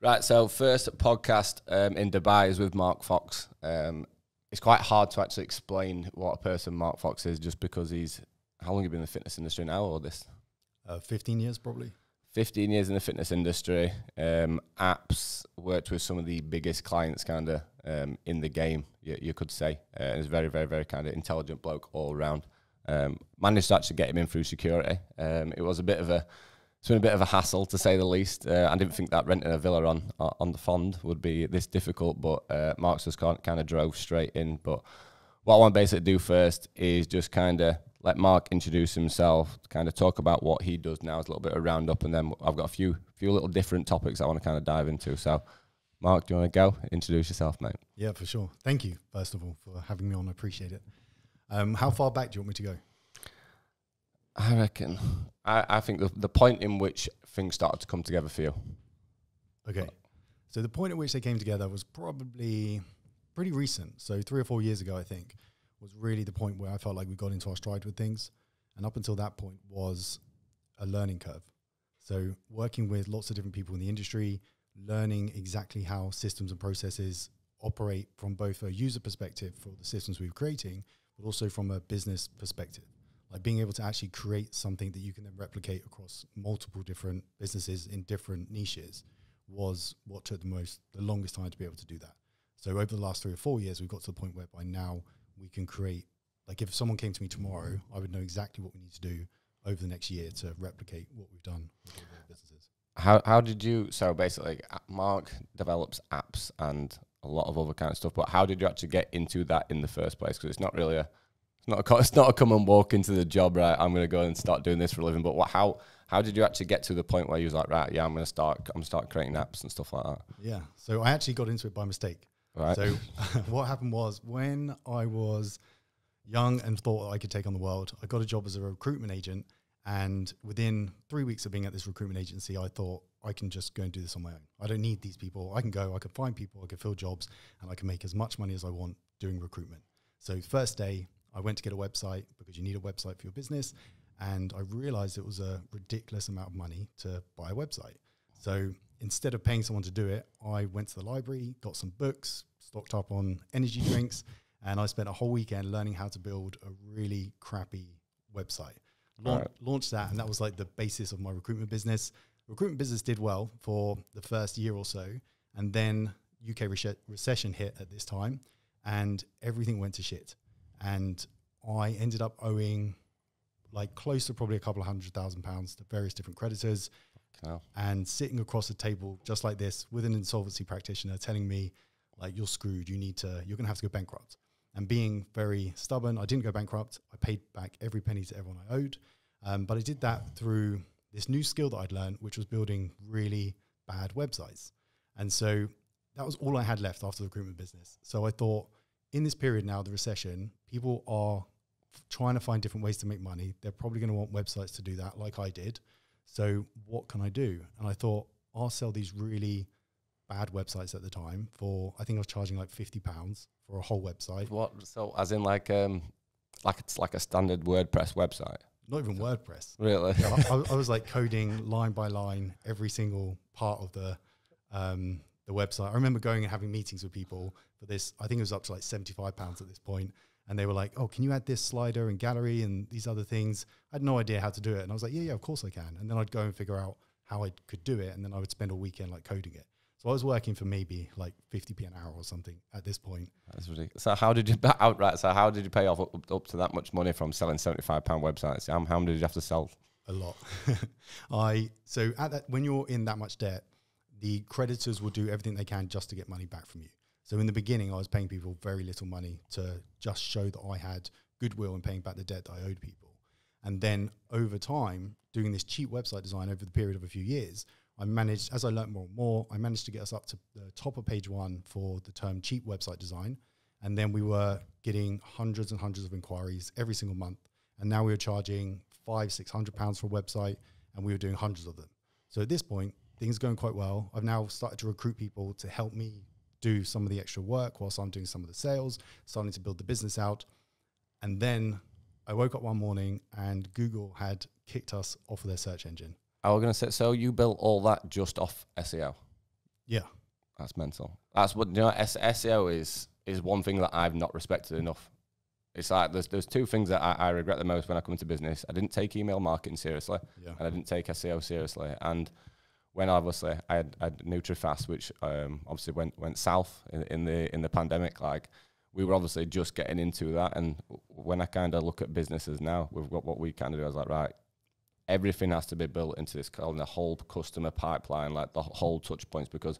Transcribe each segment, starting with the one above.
Right, so first podcast in Dubai is with Mark Fox. It's quite hard to actually explain what a person Mark Fox is just because he's... How long have you been in the fitness industry now, or this? 15 years, probably. 15 years in the fitness industry. Apps, worked with some of the biggest clients kind of in the game, you could say. He's a very, very, very kind of intelligent bloke all around. Managed to actually get him in through security. It's been a bit of a hassle, to say the least. I didn't think that renting a villa on the Fond would be this difficult, but Mark's just kind of drove straight in. But what I want to basically do first is just kind of let Mark introduce himself, kind of talk about what he does now as a little bit of roundup, and then I've got a few little different topics I want to kind of dive into. So, Mark, do you want to go? Introduce yourself, mate. Yeah, for sure. Thank you, first of all, for having me on. I appreciate it. How far back do you want me to go? I reckon, I think the point in which things started to come together for you. Okay. So the point at which they came together was probably pretty recent. So 3 or 4 years ago, I think, was really the point where I felt like we got into our stride with things. And up until that point was a learning curve. So working with lots of different people in the industry, learning exactly how systems and processes operate from both a user perspective for the systems we were creating, but also from a business perspective. Like being able to actually create something that you can then replicate across multiple different businesses in different niches was what took the longest time to be able to do that. So over the last 3 or 4 years, we've got to the point where by now we can create, like if someone came to me tomorrow, I would know exactly what we need to do over the next year to replicate what we've done with all the businesses. How did you, so basically Mark develops apps and a lot of other kind of stuff, but how did you actually get into that in the first place? Because it's not really it's not a come and walk into the job, right? I'm going to go and start doing this for a living. But how did you actually get to the point where you was like, right, yeah, I'm going to start creating apps and stuff like that? Yeah. So I actually got into it by mistake. Right. So what happened was when I was young and thought I could take on the world, I got a job as a recruitment agent. And within 3 weeks of being at this recruitment agency, I thought I can just go and do this on my own. I don't need these people. I can go, I can find people, I can fill jobs, and I can make as much money as I want doing recruitment. So first day, I went to get a website because you need a website for your business. And I realized it was a ridiculous amount of money to buy a website. So instead of paying someone to do it, I went to the library, got some books, stocked up on energy drinks, and I spent a whole weekend learning how to build a really crappy website. Launched that, and that was like the basis of my recruitment business. Recruitment business did well for the first year or so, and then UK recession hit at this time, and everything went to shit. And I ended up owing like close to probably a couple of £100,000 to various different creditors. Wow. And sitting across the table just like this with an insolvency practitioner telling me like, you're screwed, you're going to have to go bankrupt. And being very stubborn, I didn't go bankrupt. I paid back every penny to everyone I owed. But I did that through this new skill that I'd learned, which was building really bad websites. And so that was all I had left after the recruitment business. So I thought, in this period now, the recession, people are trying to find different ways to make money. They're probably going to want websites to do that like I did. So what can I do? And I thought, I'll sell these really bad websites at the time for, I think I was charging like £50 for a whole website. What? So as in like it's like a standard WordPress website? Not even WordPress. Really? Yeah, I was like coding line by line every single part of the website. I remember going and having meetings with people for this. I think it was up to like £75 at this point. And they were like, oh, can you add this slider and gallery and these other things? I had no idea how to do it. And I was like, yeah, of course I can. And then I'd go and figure out how I could do it. And then I would spend a weekend like coding it. So I was working for maybe like 50p an hour or something at this point. That's ridiculous. So how did you how did you pay off up to that much money from selling £75 websites? How many did you have to sell? A lot. So at that, when you're in that much debt, the creditors will do everything they can just to get money back from you. So in the beginning, I was paying people very little money to just show that I had goodwill in paying back the debt that I owed people. And then over time, doing this cheap website design over the period of a few years, I managed, as I learned more and more, I managed to get us up to the top of page 1 for the term cheap website design. And then we were getting hundreds and hundreds of inquiries every single month. And now we were charging £500-600 for a website, and we were doing hundreds of them. So at this point, things are going quite well. I've now started to recruit people to help me do some of the extra work whilst I'm doing some of the sales, starting to build the business out. And then I woke up one morning and Google had kicked us off of their search engine. I was going to say, so you built all that just off SEO? Yeah. That's mental. That's what, you know, SEO is one thing that I've not respected enough. It's like there's two things that I regret the most when I come into business. I didn't take email marketing seriously, and I didn't take SEO seriously. And when obviously I had NutriFast, which obviously went south in the pandemic, like we were obviously just getting into that. And when I kind of look at businesses now, we've got what we kind of do. I was like, right, everything has to be built into this called the whole customer pipeline, like the whole touch points, because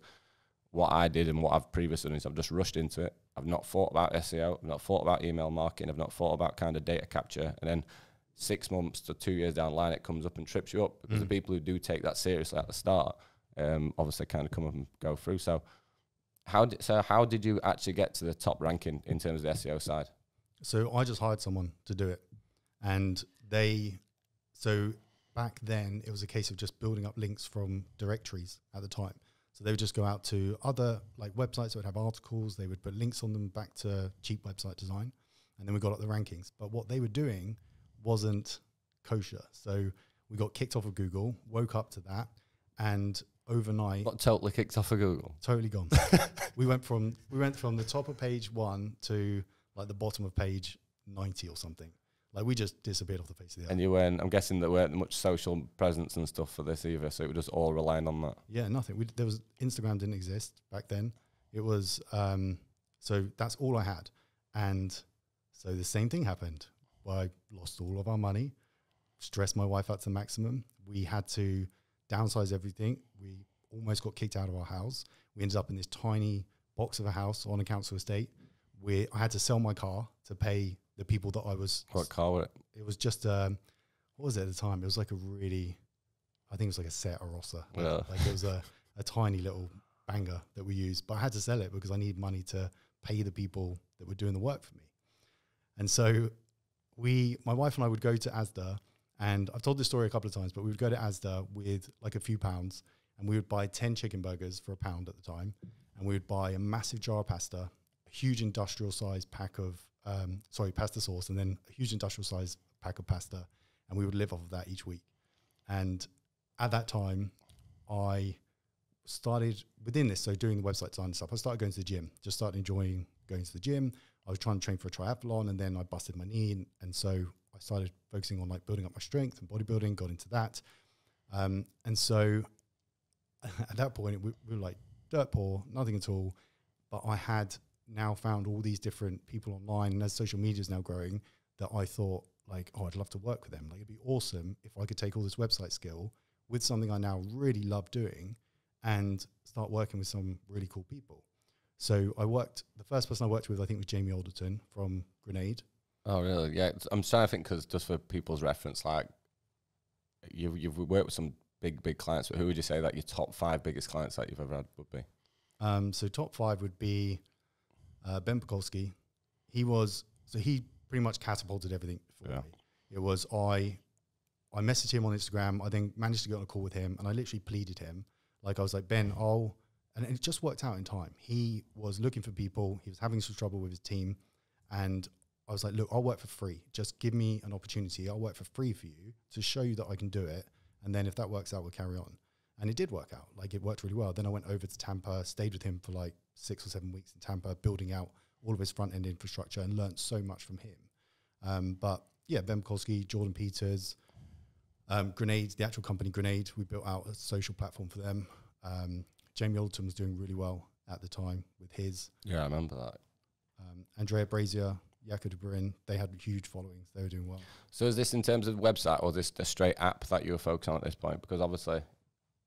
what I did and what I've previously done is I've just rushed into it. I've not thought about SEO. I've not thought about email marketing. I've not thought about kind of data capture. And then 6 months to 2 years down the line, it comes up and trips you up, because the people who do take that seriously at the start, obviously kind of come up and go through. So how did you actually get to the top ranking in terms of the SEO side? So I just hired someone to do it. And so back then it was a case of just building up links from directories at the time. So they would just go out to other like websites that would have articles. They would put links on them back to cheap website design. And then we got up the rankings. But what they were doing wasn't kosher. So we got kicked off of Google, woke up to that, and overnight... Got totally kicked off of Google? Totally gone. we went from the top of page 1 to like the bottom of page 90 or something. Like we just disappeared off the face of the earth. And you weren't, I'm guessing there weren't much social presence and stuff for this either, so it was just all relying on that. Yeah, nothing. Instagram didn't exist back then. It was, so that's all I had. And so the same thing happened. I lost all of our money, stressed my wife out to the maximum. We had to downsize everything. We almost got kicked out of our house. We ended up in this tiny box of a house on a council estate where I had to sell my car to pay the people that I was... What car was it? It was just, what was it at the time? It was like I think it was like a Seat Arossa. Yeah. Like it was a tiny little banger that we used, but I had to sell it because I needed money to pay the people that were doing the work for me. And so my wife and I would go to Asda, and I've told this story a couple of times, but we would go to Asda with like a few pounds, and we would buy 10 chicken burgers for £1 at the time, and we would buy a massive jar of pasta, a huge industrial size pack of pasta sauce, and then a huge industrial size pack of pasta, and we would live off of that each week. And at that time, I started within this, so doing the website design and stuff, I started going to the gym, just started enjoying going to the gym. I was trying to train for a triathlon, and then I busted my knee, and so I started focusing on like building up my strength and bodybuilding, got into that. And so at that point, we were like dirt poor, nothing at all, but I had now found all these different people online, and as social media is now growing, that I thought like, oh, I'd love to work with them. Like it'd be awesome if I could take all this website skill with something I now really love doing and start working with some really cool people. So the first person I worked with, I think, was Jamie Alderton from Grenade. Oh, really? Yeah. I'm trying to think, because just for people's reference, like you've worked with some big clients, but who would you say that your top 5 biggest clients that you've ever had would be? So top 5 would be Ben Pekulski. He pretty much catapulted everything for me. It was, I messaged him on Instagram. I then managed to get on a call with him, and I literally pleaded him. Like I was like, Ben, and it just worked out in time. He was looking for people. He was having some trouble with his team. And I was like, look, I'll work for free. Just give me an opportunity. I'll work for free for you to show you that I can do it. And then if that works out, we'll carry on. And it did work out. Like it worked really well. Then I went over to Tampa, stayed with him for like 6 or 7 weeks in Tampa, building out all of his front-end infrastructure, and learned so much from him. But yeah, Ben Pekulski, Jordan Peters, Grenade, the actual company Grenade, we built out a social platform for them. Jamie Alderton was doing really well at the time with his. Yeah, I remember that. Andrea Brazier, Yaka Debrin, they had huge followings. They were doing well. So is this in terms of website, or is this a straight app that you were focused on at this point? Because obviously,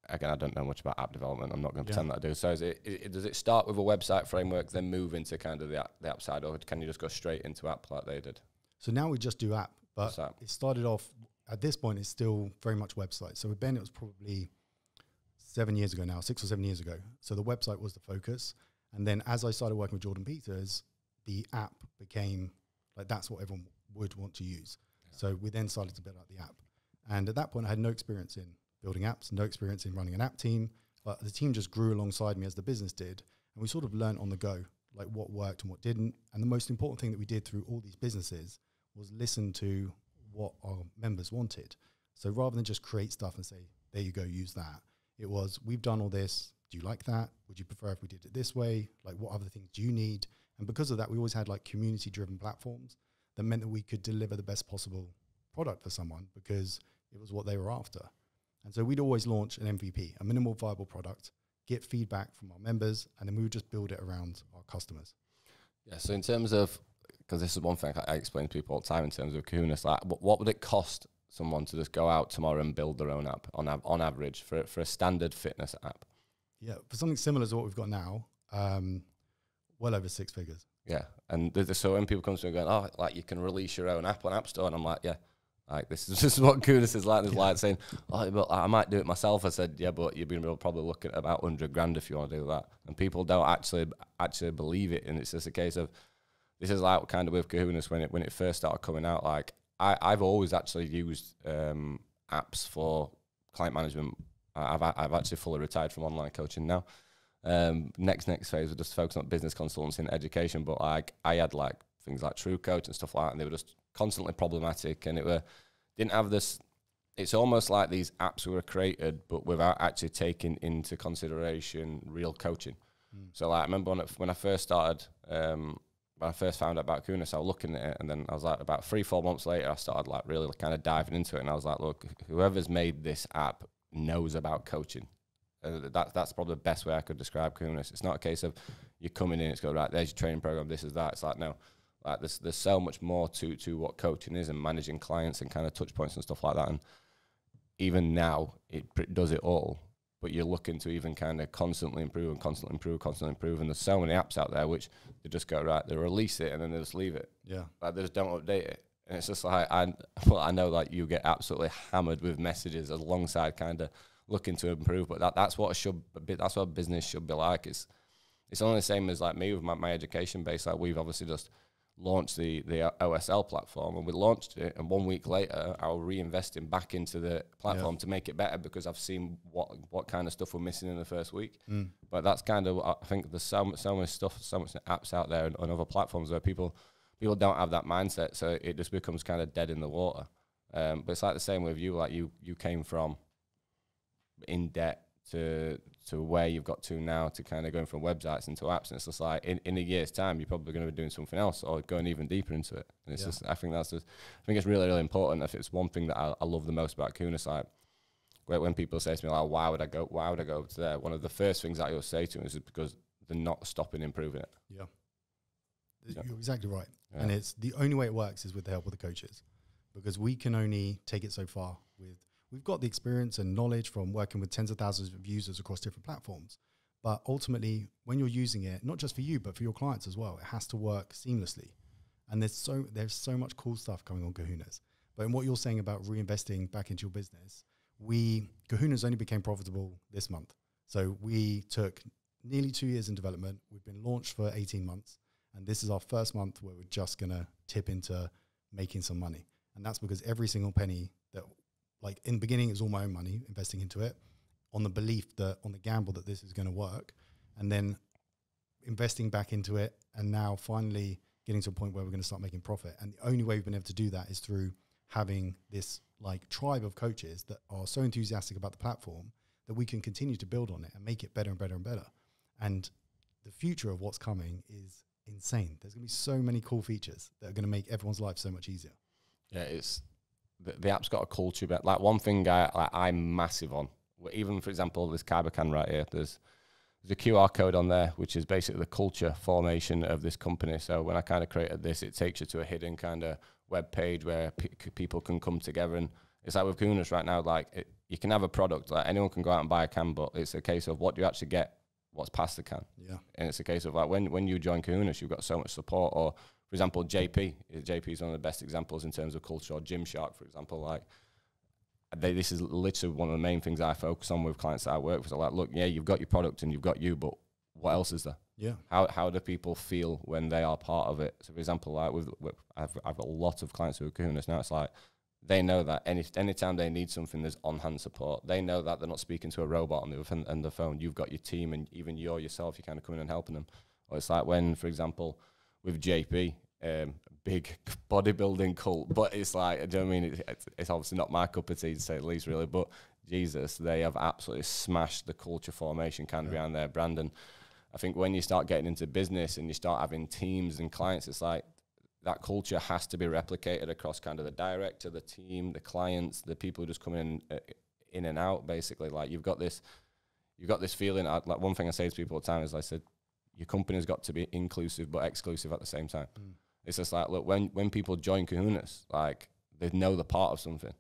again, I don't know much about app development. I'm not going to pretend that I do. So does it start with a website framework, then move into kind of the app side, or can you just go straight into app like they did? So now we just do app, but it started off, at this point, it's still very much website. So with Ben, it was probably 7 years ago now, 6 or 7 years ago. So the website was the focus. And then as I started working with Jordan Peters, the app became like, that's what everyone would want to use. Yeah. So we then started to build out the app. And at that point, I had no experience in building apps, no experience in running an app team, but the team just grew alongside me as the business did. And we sort of learned on the go, like what worked and what didn't. And the most important thing that we did through all these businesses was listen to what our members wanted. So rather than just create stuff and say, there you go, use that, it was, we've done all this, do you like that? Would you prefer if we did it this way? Like, what other things do you need? And because of that, we always had like community-driven platforms that meant that we could deliver the best possible product for someone because it was what they were after. And so we'd always launch an MVP, a minimal viable product, get feedback from our members, and then we would just build it around our customers. Yeah, so in terms of, because this is one thing I explain to people all the time in terms of Kahunas, like what would it cost someone to just go out tomorrow and build their own app on average for a standard fitness app? Yeah, for something similar to what we've got now, well over 6 figures. Yeah, and so when people come to me going, oh, like you can release your own app on App Store, and I'm like, yeah, like this is just what Kahunas is like. There's like saying, oh, but I might do it myself. I said, yeah, but you're going to probably look at about 100 grand if you want to do that. And people don't actually believe it, and it's just a case of, this is like kind of with Kahunas when it first started coming out. Like I've always actually used apps for client management. I've actually fully retired from online coaching now. Next phase, we just focus on business consultancy and education. But like I had like things like True Coach and stuff like that, and they were just constantly problematic, and didn't have this. It's almost like these apps were created, but without actually taking into consideration real coaching. So like I remember when I first started. When I first found out about Kahunas, I was looking at it, and then I was like, about 3-4 months later, I started like really kind of diving into it, and I was like, look, whoever's made this app knows about coaching. That's probably the best way I could describe Kahunas. It's not a case of you're coming in, it's go, right, there's your training program, this is that. It's like, no, like there's so much more to what coaching is and managing clients and kind of touch points and stuff like that. And even now, it does it all. But you're looking to even kind of constantly improve. And there's so many apps out there which they just go, right, they release it and then they just leave it. Yeah. Like they just don't update it. And it's just like, I know like you get absolutely hammered with messages alongside kind of looking to improve. But that's what that's what business should be like. It's only the same as like me with my education base. Like we've obviously just launched the OSL platform, and we launched it, and 1 week later I was reinvesting back into the platform to make it better because I've seen what kind of stuff we're missing in the first week. But that's kind of, I think there's so much stuff, so much apps out there on other platforms where people don't have that mindset, so it just becomes kind of dead in the water. But it's like the same with you. Like you came from in debt to where you've got to now, to kind of going from websites into apps, and it's just like in a year's time you're probably going to be doing something else or going even deeper into it. And it's just, I think it's really, really important. If it's one thing that I love the most about Kahunas, like when people say to me like, why would I go to there, one of the first things that I always say to them is because they're not stopping improving it. You're exactly right. And it's the only way it works is with the help of the coaches, because we can only take it so far. We've got the experience and knowledge from working with tens of thousands of users across different platforms. But ultimately, when you're using it, not just for you, but for your clients as well, it has to work seamlessly. And there's so much cool stuff coming on Kahunas. But in what you're saying about reinvesting back into your business, Kahunas only became profitable this month. So we took nearly 2 years in development. We've been launched for 18 months. And this is our first month where we're just going to tip into making some money. And that's because every single penny that, like in the beginning, it was all my own money investing into it on the belief that, on the gamble that this is going to work, and then investing back into it. And now finally getting to a point where we're going to start making profit. And the only way we've been able to do that is through having this like tribe of coaches that are so enthusiastic about the platform that we can continue to build on it and make it better and better and better. And the future of what's coming is insane. There's going to be so many cool features that are going to make everyone's life so much easier. Yeah, it's the app's got a culture. But like one thing I'm massive on, even for example, this Kybercan right here, there's a QR code on there, which is basically the culture formation of this company. So when I kind of created this, it takes you to a hidden kind of web page where people can come together. And it's like with Kahunas right now, like you can have a product, like anyone can go out and buy a can, but it's a case of what do you actually get, what's past the can. Yeah. And it's a case of like when you join Kahunas, you've got so much support. Or for example, JP is one of the best examples in terms of culture. Or Gymshark, for example, like this is literally one of the main things I focus on with clients that I work with. So like, look, yeah, you've got your product and you've got you, but what else is there? Yeah. How do people feel when they are part of it? So for example, like I've got a lot of clients who are Kahunas now. It's like they know that anytime they need something, there's on-hand support. They know that they're not speaking to a robot on the other end of the phone. You've got your team, and even yourself, you're kind of coming and helping them. Or it's like when, for example, with JP, big bodybuilding cult, but it's like, do you know what I mean? It's obviously not my cup of tea to say the least, really. But Jesus, they have absolutely smashed the culture formation kind of behind their brand. And I think when you start getting into business and you start having teams and clients, it's like that culture has to be replicated across kind of the director, the team, the clients, the people who just come in and out, basically. Like you've got this feeling. Like one thing I say to people all the time is, I said, your company's got to be inclusive but exclusive at the same time. It's just like, look, when people join Kahunas, like they know they're part of something.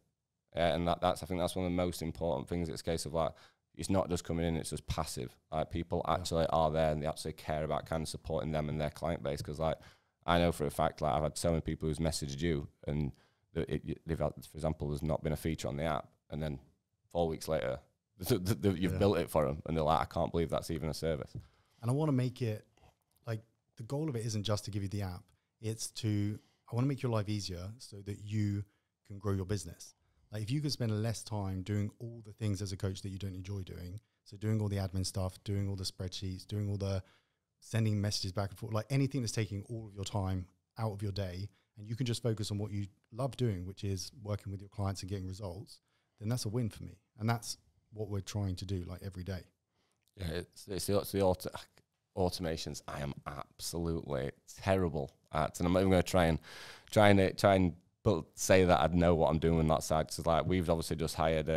And that's I think that's one of the most important things. It's a case of like, it's not just coming in, it's just passive. Like people actually are there and they actually care about kind of supporting them and their client base. Because like I know for a fact, like I've had so many people who's messaged you and they've had, for example, there's not been a feature on the app, and then 4 weeks later you've built it for them, and they're like, I can't believe that's even a service. And I want to make it like, the goal of it isn't just to give you the app. It's I want to make your life easier so that you can grow your business. Like if you could spend less time doing all the things as a coach that you don't enjoy doing, so doing all the admin stuff, doing all the spreadsheets, doing all the sending messages back and forth, like anything that's taking all of your time out of your day, and you can just focus on what you love doing, which is working with your clients and getting results, then that's a win for me. And that's what we're trying to do like every day. Yeah, it's the automations I am absolutely terrible at, and I'm not even going to try and say that I'd know what I'm doing on that side. So like we've obviously just hired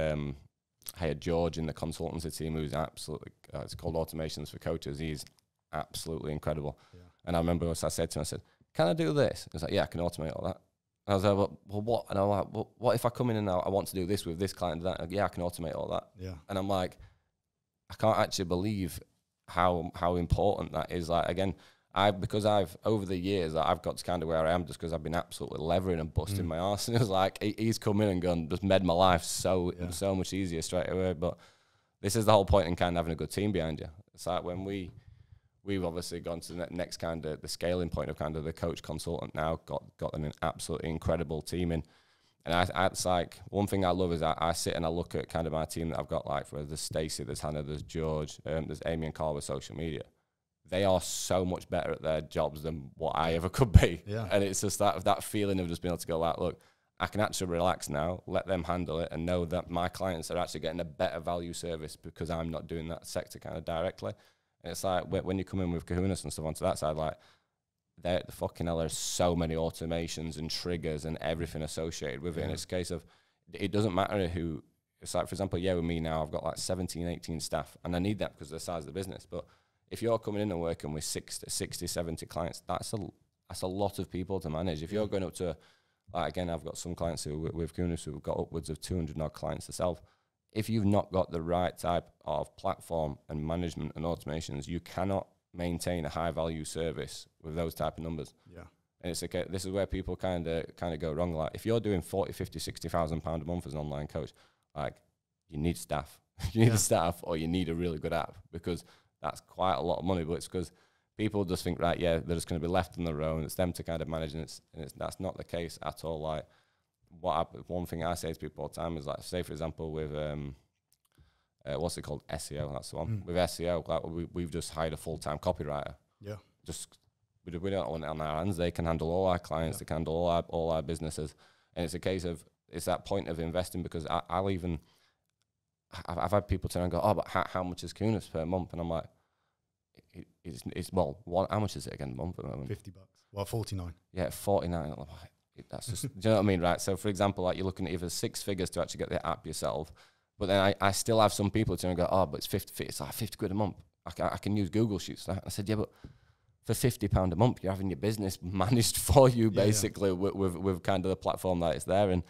George in the consultancy team, who's absolutely it's called Automations for Coaches. He's absolutely incredible. And I remember what I said to him, I said, can I do this? He was like, yeah, I can automate all that. I was like, well, what? And I'm like, well, what if I come in and I want to do this with this client and that? Like, yeah, I can automate all that. Yeah. And I'm like, I can't actually believe how important that is. Like, again, because I've, over the years, I've got to kind of where I am just because I've been absolutely levering and busting my arse. And it was like, he's come in and gone, just made my life so much easier straight away. But this is the whole point in kind of having a good team behind you. It's like when we've obviously gone to the next kind of the scaling point of kind of the coach consultant now, got an absolutely incredible team in. And it's like, one thing I love is I sit and I look at kind of my team that I've got, like, there's Stacey, there's Hannah, there's George, there's Amy and Carl with social media. They are so much better at their jobs than what I ever could be. Yeah. And it's just that feeling of just being able to go, like, look, I can actually relax now, let them handle it, and know that my clients are actually getting a better value service because I'm not doing that sector kind of directly. And it's like, when you come in with Kahunas and stuff onto that side, like, the fucking hell, there's so many automations and triggers and everything associated with it. And it's a case of, it doesn't matter who, it's like, for example, with me now, I've got like 17, 18 staff, and I need that because of the size of the business. But if you're coming in and working with 60, 70 clients, that's a lot of people to manage. If you're going up to, like, again, I've got some clients who with Kahunas who've got upwards of 200 odd clients themselves. If you've not got the right type of platform and management and automations, you cannot maintain a high value service with those type of numbers. Yeah. And it's okay. This is where people kind of go wrong. Like, if you're doing 40, 50, 60,000 pound a month as an online coach, like, you need staff. You need staff, or you need a really good app, because that's quite a lot of money. But it's because people just think, right, they're just going to be left on their own. It's them to kind of manage, and that's not the case at all. Like, one thing I say to people all the time is, like, say for example with what's it called, SEO, that's the one. With SEO, like, we've just hired a full-time copywriter. Yeah. Just we don't want it on our hands. They can handle all our clients, they can handle all our businesses. And it's a case of, it's that point of investing, because I've had people turn and go, oh, but how much is Kahunas per month? And I'm like, how much is it again a month at the moment? $50. Well, 49. Yeah, 49. That's just, do you know what I mean, right? So for example, like, you're looking at either 6 figures to actually get the app yourself, but then I still have some people turn and go, oh, but it's like 50 quid a month. I can use Google Sheets. I said, yeah, but for £50 a month, you're having your business managed for you, basically, with kind of the platform that it's there. And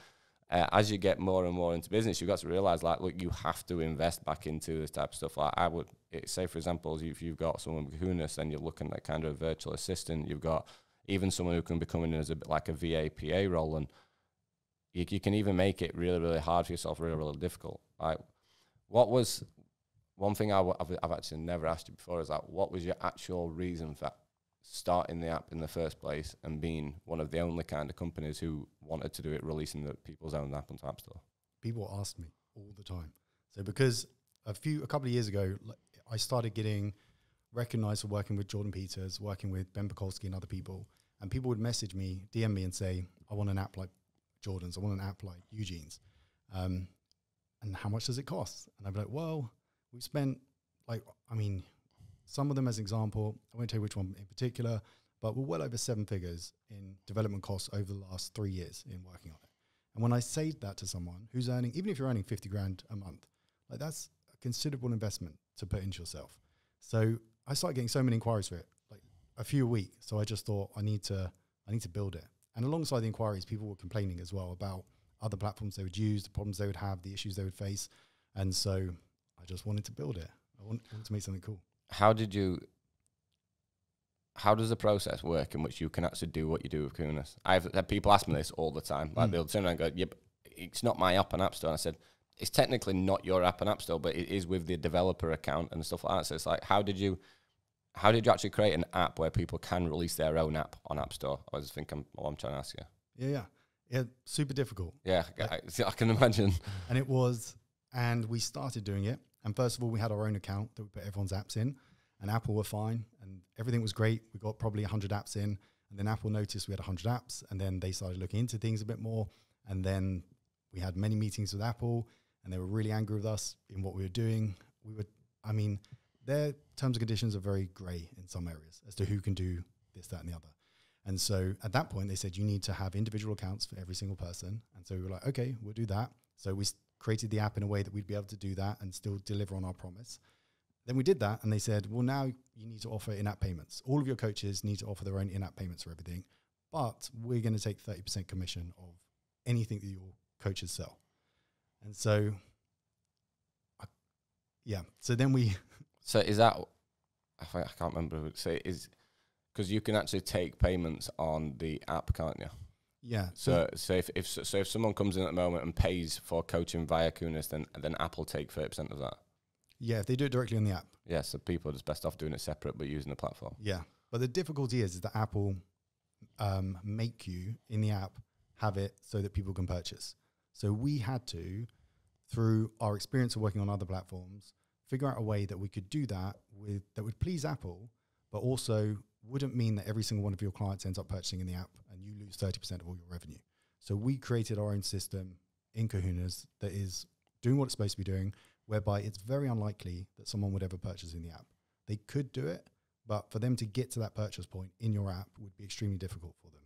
as you get more and more into business, you've got to realize, like, look, you have to invest back into this type of stuff. Like, I would say, for example, if you've got someone with Kahunas, then you're looking at kind of a virtual assistant. You've got even someone who can be coming in as a bit like a VA/PA role, and you can even make it really, really hard for yourself, really, really difficult. Like, what was one thing I've actually never asked you before is, like, what was your actual reason for starting the app in the first place and being one of the only kind of companies who wanted to do it, releasing the people's own app onto App Store? People ask me all the time. So because a couple of years ago, I started getting recognized for working with Jordan Peters, working with Ben Pekulski and other people, and people would message me, DM me and say, I want an app like Jordan's, I want an app like Eugene's. and how much does it cost? And I'd be like, well, we've spent like, I mean, some of them as an example, I won't tell you which one in particular, but we're well over 7 figures in development costs over the last 3 years in working on it. And when I say that to someone who's earning, even if you're earning 50 grand a month, like that's a considerable investment to put into yourself. So I started getting so many inquiries for it, like a few a week. So I just thought I need to build it. And alongside the inquiries, people were complaining as well about other platforms they would use, the problems they would have, the issues they would face. And so I just wanted to build it. I wanted to make something cool. How does the process work in which you can actually do what you do with Kunis? I've had people ask me this all the time. Like they'll turn around and go, yeah, but it's not my app and app store. And I said, it's technically not your app and app store, but it is with the developer account and stuff like that. So it's like, how did you actually create an app where people can release their own app on App Store? I just think I'm trying to ask you. Yeah, super difficult. Yeah, I can imagine. And we started doing it. And first of all, we had our own account that we put everyone's apps in, and Apple were fine and everything was great. We got probably 100 apps in, and then Apple noticed we had 100 apps, and then they started looking into things a bit more. And then we had many meetings with Apple, and they were really angry with us in what we were doing. Their terms and conditions are very grey in some areas as to who can do this, that, and the other. And so at that point, they said, you need to have individual accounts for every single person. And so we were like, okay, we'll do that. So we created the app in a way that we'd be able to do that and still deliver on our promise. Then we did that, and they said, well, now you need to offer in-app payments. All of your coaches need to offer their own in-app payments for everything, but we're going to take 30% commission of anything that your coaches sell. And so, so then we... So is that, I can't remember, so is, because you can actually take payments on the app, can't you? Yeah. So if someone comes in at the moment and pays for coaching via Kunis, then Apple take 30% of that. Yeah, if they do it directly on the app. Yeah, so people are just best off doing it separate but using the platform. Yeah, but the difficulty is that Apple make you in the app have it so that people can purchase. So we had to, through our experience of working on other platforms, figure out a way that we could do that that would please Apple, but also wouldn't mean that every single one of your clients ends up purchasing in the app and you lose 30% of all your revenue. So we created our own system in Kahunas that is doing what it's supposed to be doing, whereby it's very unlikely that someone would ever purchase in the app. They could do it, but for them to get to that purchase point in your app would be extremely difficult for them.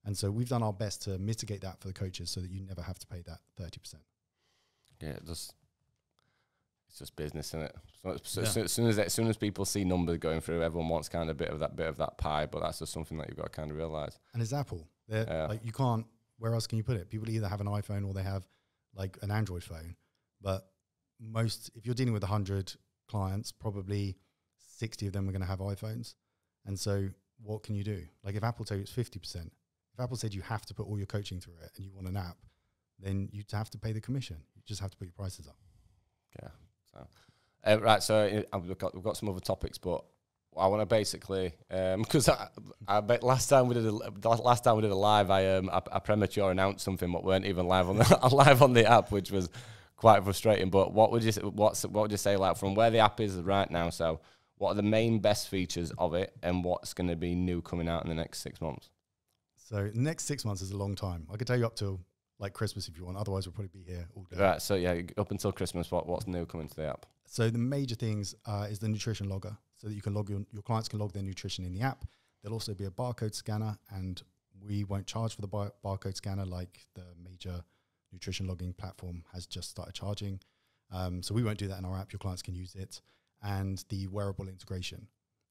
And so we've done our best to mitigate that for the coaches so that you never have to pay that 30%. Yeah, it's just business, isn't it? So as soon as people see numbers going through, everyone wants kind of a bit of that pie, but that's just something that you've got to kind of realize. And it's Apple. Like you can't, where else can you put it? People either have an iPhone or they have like an Android phone. But if you're dealing with 100 clients, probably 60 of them are going to have iPhones. And so what can you do? Like if Apple tell you it's 50%, if Apple said you have to put all your coaching through it and you want an app, then you'd have to pay the commission. You just have to put your prices up. Yeah. So, right. So we've got some other topics, but I want to basically, because I bet last time we did a live, I premature announced something that weren't even live on the app, which was quite frustrating. But what would you say, like, from where the app is right now? So what are the main best features of it, and what's going to be new coming out in the next 6 months? So the next 6 months is a long time. I could tell you up till like Christmas if you want. Otherwise, we'll probably be here all day. Right. So yeah, up until Christmas, what's new coming to the app? So the major things is the nutrition logger, so that you can log your clients can log their nutrition in the app. There'll also be a barcode scanner, and we won't charge for the barcode scanner like the major nutrition logging platform has just started charging. So we won't do that in our app. Your clients can use it. And the wearable integration.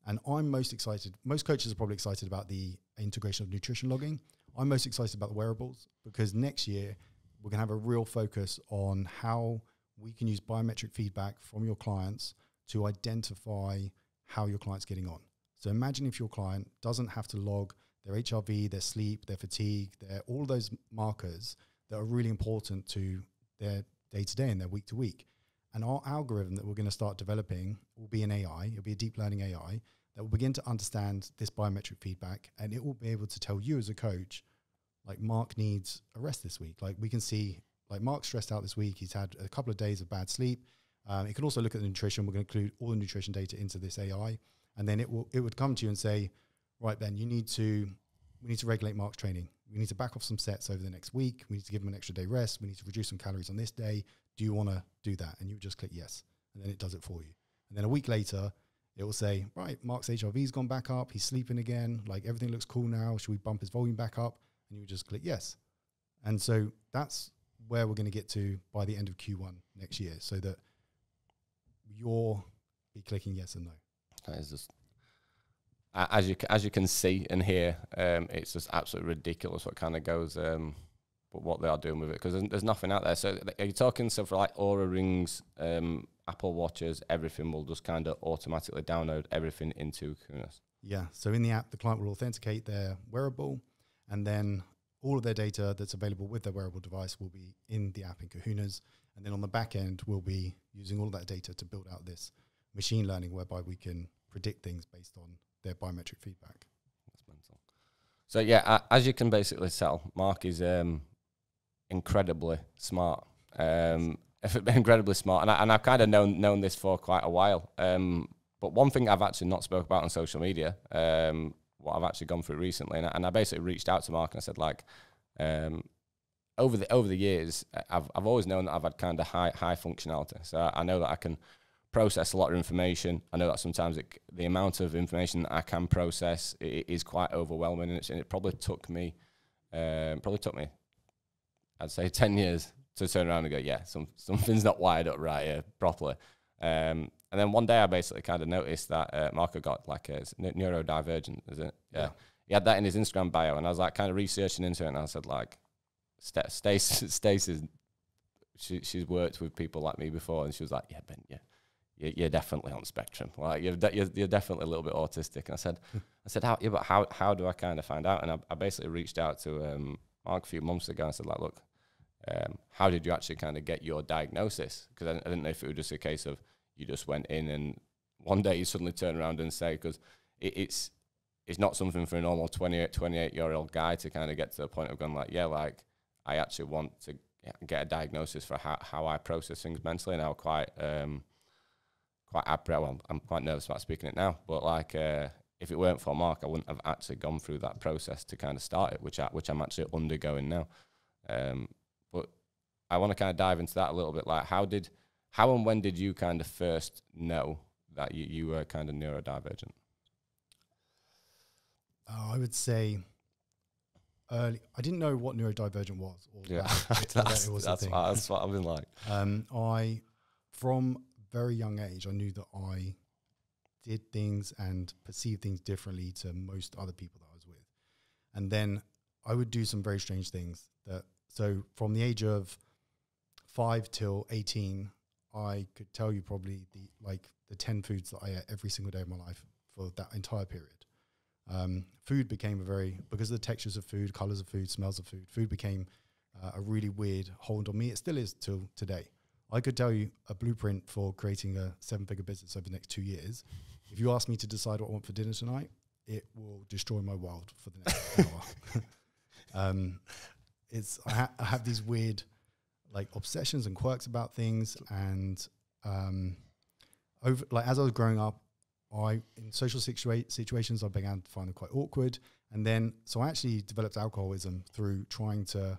And I'm most excited. Most coaches are probably excited about the integration of nutrition logging. I'm most excited about the wearables because next year we're going to have a real focus on how we can use biometric feedback from your clients to identify how your client's getting on. So imagine if your client doesn't have to log their HRV, their sleep, their fatigue, all those markers that are really important to their day-to-day and their week-to-week. And our algorithm that we're going to start developing will be an AI. It'll be a deep learning AI that will begin to understand this biometric feedback, and it will be able to tell you as a coach, like, Mark needs a rest this week. Like, we can see, like, Mark's stressed out this week. He's had a couple of days of bad sleep. It can also look at the nutrition. We're going to include all the nutrition data into this AI, and then it would come to you and say, right, Ben, we need to regulate Mark's training. We need to back off some sets over the next week. We need to give him an extra day rest. We need to reduce some calories on this day. do you want to do that? And you just click yes, and then it does it for you. And then a week later, it will say, right, Mark's HRV's gone back up. He's sleeping again. Like, everything looks cool now. Should we bump his volume back up? And you would just click yes. And so that's where we're going to get to by the end of Q1 next year, so that you'll be clicking yes and no. That is just, as you can see and hear, it's just absolutely ridiculous what kind of goes, what they are doing with it, because there's nothing out there. So are you talking, so for like Aura Rings, Apple Watches, everything will just kind of automatically download everything into Kunas? Yeah, so in the app, the client will authenticate their wearable, and then all of their data that's available with their wearable device will be in the app in Kahunas. And then on the back end, we'll be using all of that data to build out this machine learning whereby we can predict things based on their biometric feedback. That's mental. So yeah, as you can basically tell, Mark is incredibly smart. Incredibly smart. And I've kind of known this for quite a while. But one thing I've actually not spoke about on social media, what I've actually gone through recently, and I basically reached out to Mark and I said, like, over the years, I've always known that I've had kind of high functionality. So I know that I can process a lot of information. I know that sometimes the amount of information that I can process is quite overwhelming, and it probably took me, I'd say 10 years to turn around and go, yeah, something's not wired up right here properly. And then one day I basically kind of noticed that Mark had got like a neurodivergent, is it? Yeah. He had that in his Instagram bio, and I was like kind of researching into it, and I said, like, Stacey's, she's worked with people like me before, and she was like, yeah, Ben, yeah, you're definitely on spectrum. Like, you're definitely a little bit autistic. And I said, how do I kind of find out? And I basically reached out to Mark a few months ago and said, like, look, how did you actually kind of get your diagnosis? Because I didn't know if it was just a case of you just went in and one day you suddenly turn around and say, because it's not something for a normal 28-year-old guy to kind of get to the point of going like, yeah, like, I actually want to get a diagnosis for how I process things mentally. And I'm quite well, I'm quite nervous about speaking it now. But like, if it weren't for Mark, I wouldn't have actually gone through that process to kind of start it, which I'm actually undergoing now. But I want to kind of dive into that a little bit. Like, how and when did you kind of first know that you were kind of neurodivergent? I would say early. I didn't know what neurodivergent was. Or yeah, that's what I've been like. I, from very young age, I knew that I did things and perceived things differently to most other people that I was with. And then I would do some very strange things. So from the age of 5 till 18, I could tell you probably the 10 foods that I ate every single day of my life for that entire period. Food became because of the textures of food, colors of food, smells of food became a really weird hold on me. It still is till today. I could tell you a blueprint for creating a 7-figure business over the next 2 years. If you ask me to decide what I want for dinner tonight, it will destroy my world for the next hour. I have these weird like obsessions and quirks about things, and as I was growing up, in social situations I began to find them quite awkward, and then so I actually developed alcoholism through trying to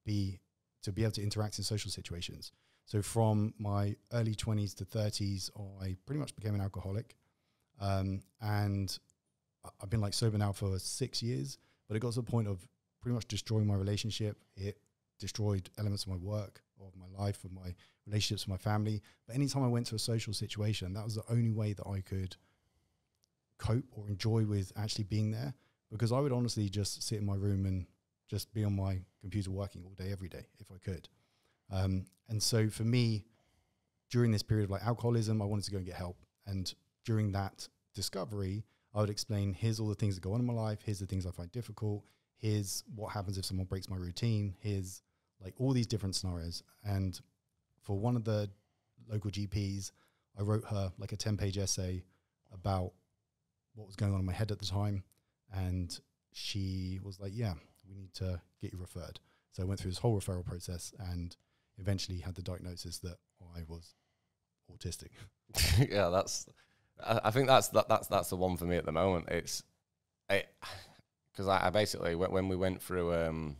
be able to interact in social situations. So from my early 20s to 30s, I pretty much became an alcoholic, and I've been like sober now for 6 years, but it got to the point of pretty much destroying my relationship. It destroyed elements of my work, of my life, of my relationships with my family. But anytime I went to a social situation, that was the only way that I could cope or enjoy with actually being there, because I would honestly just sit in my room and just be on my computer working all day, every day, if I could. And so for me, during this period of like alcoholism, I wanted to go and get help. And during that discovery, I would explain, here's all the things that go on in my life. Here's the things I find difficult. Here's what happens if someone breaks my routine. Here's like all these different scenarios. And for one of the local GPs, I wrote her like a 10-page essay about what was going on in my head at the time. And she was like, yeah, we need to get you referred. So I went through this whole referral process and eventually had the diagnosis that I was autistic. Yeah, I think that's the one for me at the moment. Because I basically, when we went through